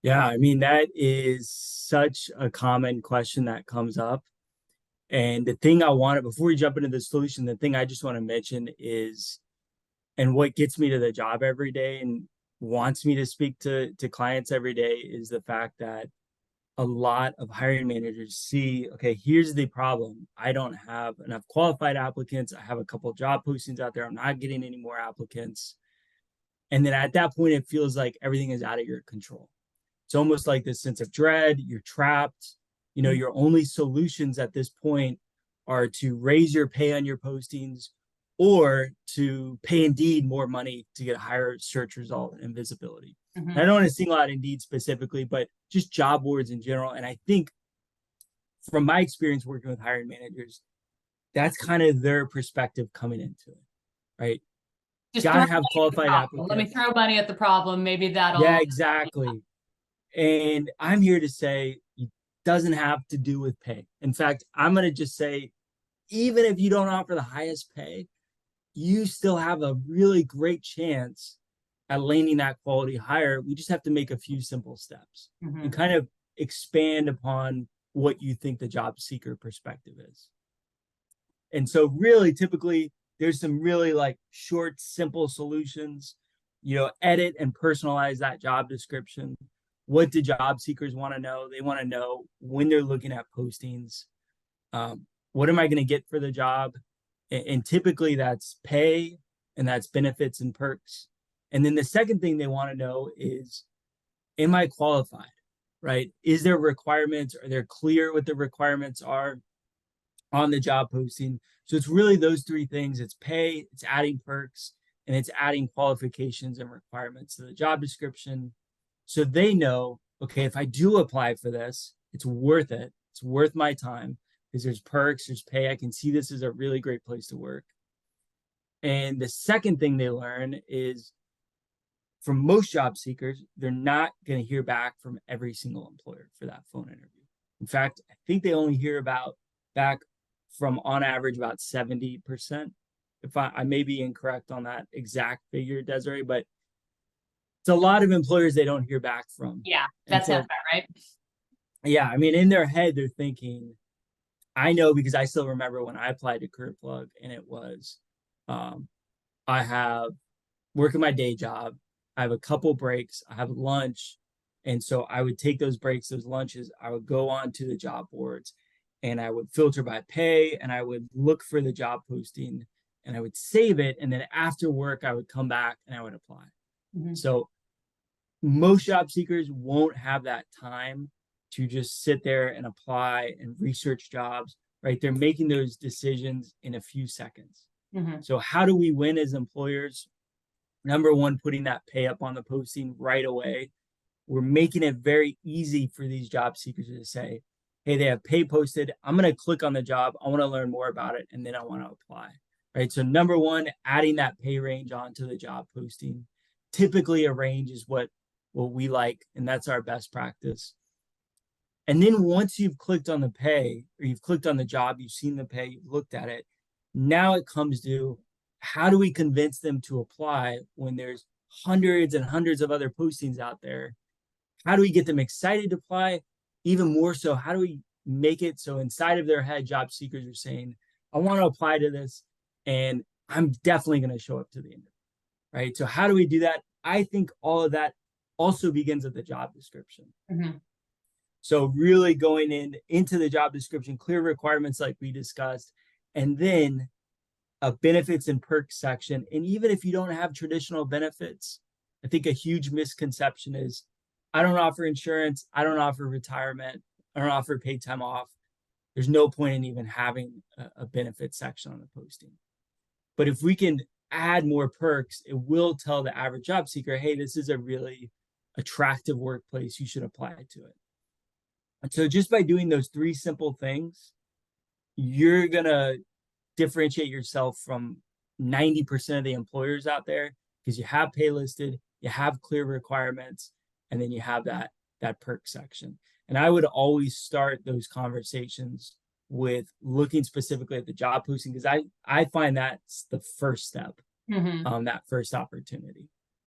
Yeah, I mean, that is such a common question that comes up. And the thing I wanted, before we jump into the solution, the thing I just want to mention is, and what gets me to the job every day and wants me to speak to clients every day is the fact that a lot of hiring managers see, okay, here's the problem. I don't have enough qualified applicants. I have a couple of job postings out there. I'm not getting any more applicants. And then at that point, it feels like everything is out of your control. It's almost like this sense of dread. You're trapped. Your only solutions at this point are to raise your pay on your postings or to pay Indeed more money to get a higher search result and visibility. And I don't want to single out Indeed specifically, but just job boards in general. And I think from my experience working with hiring managers, that's kind of their perspective coming into it, right? Just Gotta throw have money at the qualified problem. Let me applicants. throw money at the problem. Maybe Yeah, that'll. exactly. And I'm here to say it doesn't have to do with pay. In fact, I'm going to just say, even if you don't offer the highest pay, you still have a really great chance at landing that quality hire. We just have to make a few simple steps and kind of expand upon what you think the job seeker perspective is. And so really, typically, there's some really like short, simple solutions, edit and personalize that job description. What do job seekers want to know? They want to know when they're looking at postings, what am I going to get for the job? And typically that's pay and that's benefits and perks. And then the second thing they want to know is, am I qualified, right? Is there requirements? Are they clear what the requirements are on the job posting? So it's really those three things. It's pay, it's adding perks, and it's adding qualifications and requirements to the job description. So they know, okay, if I do apply for this, it's worth it. It's worth my time because there's perks, there's pay. I can see this is a really great place to work. And the second thing they learn is from most job seekers, they're not going to hear back from every single employer for that phone interview. In fact, I think they only hear back from on average about 70%. If I may be incorrect on that exact figure, Desiree, but it's a lot of employers they don't hear back from. Yeah, that sounds about right. Yeah, I mean, in their head, they're thinking, I know because I still remember when I applied to Career Plug and it was, I have work at my day job, I have a couple breaks, I have lunch. And so I would take those breaks, those lunches, I would go on to the job boards and I would filter by pay and I would look for the job posting and I would save it. And then after work, I would come back and I would apply. So most job seekers won't have that time to just sit there and apply and research jobs, right? They're making those decisions in a few seconds. So how do we win as employers? Number one, putting that pay up on the posting right away. We're making it very easy for these job seekers to say, hey, they have pay posted. I'm going to click on the job. I want to learn more about it. And then I want to apply, right? So number one, adding that pay range onto the job posting. Typically a range is what we like, and that's our best practice. And then once you've clicked on the pay or you've clicked on the job, you've seen the pay, you've looked at it. Now it comes to how do we convince them to apply when there's hundreds and hundreds of other postings out there? How do we get them excited to apply? Even more so, how do we make it so inside of their head, job seekers are saying, I want to apply to this and I'm definitely going to show up to the interview, right? So how do we do that? I think all of that also begins at the job description. So really going into the job description, clear requirements like we discussed, and then a benefits and perks section. And even if you don't have traditional benefits, I think a huge misconception is I don't offer insurance, I don't offer retirement, I don't offer paid time off. There's no point in even having a benefit section on the posting. But if we can add more perks, it will tell the average job seeker, hey, this is a really attractive workplace, you should apply to it. And so just by doing those three simple things, you're going to differentiate yourself from 90% of the employers out there because you have pay listed, you have clear requirements, and then you have that perk section. And I would always start those conversations with looking specifically at the job posting because I find that's the first step, that first opportunity.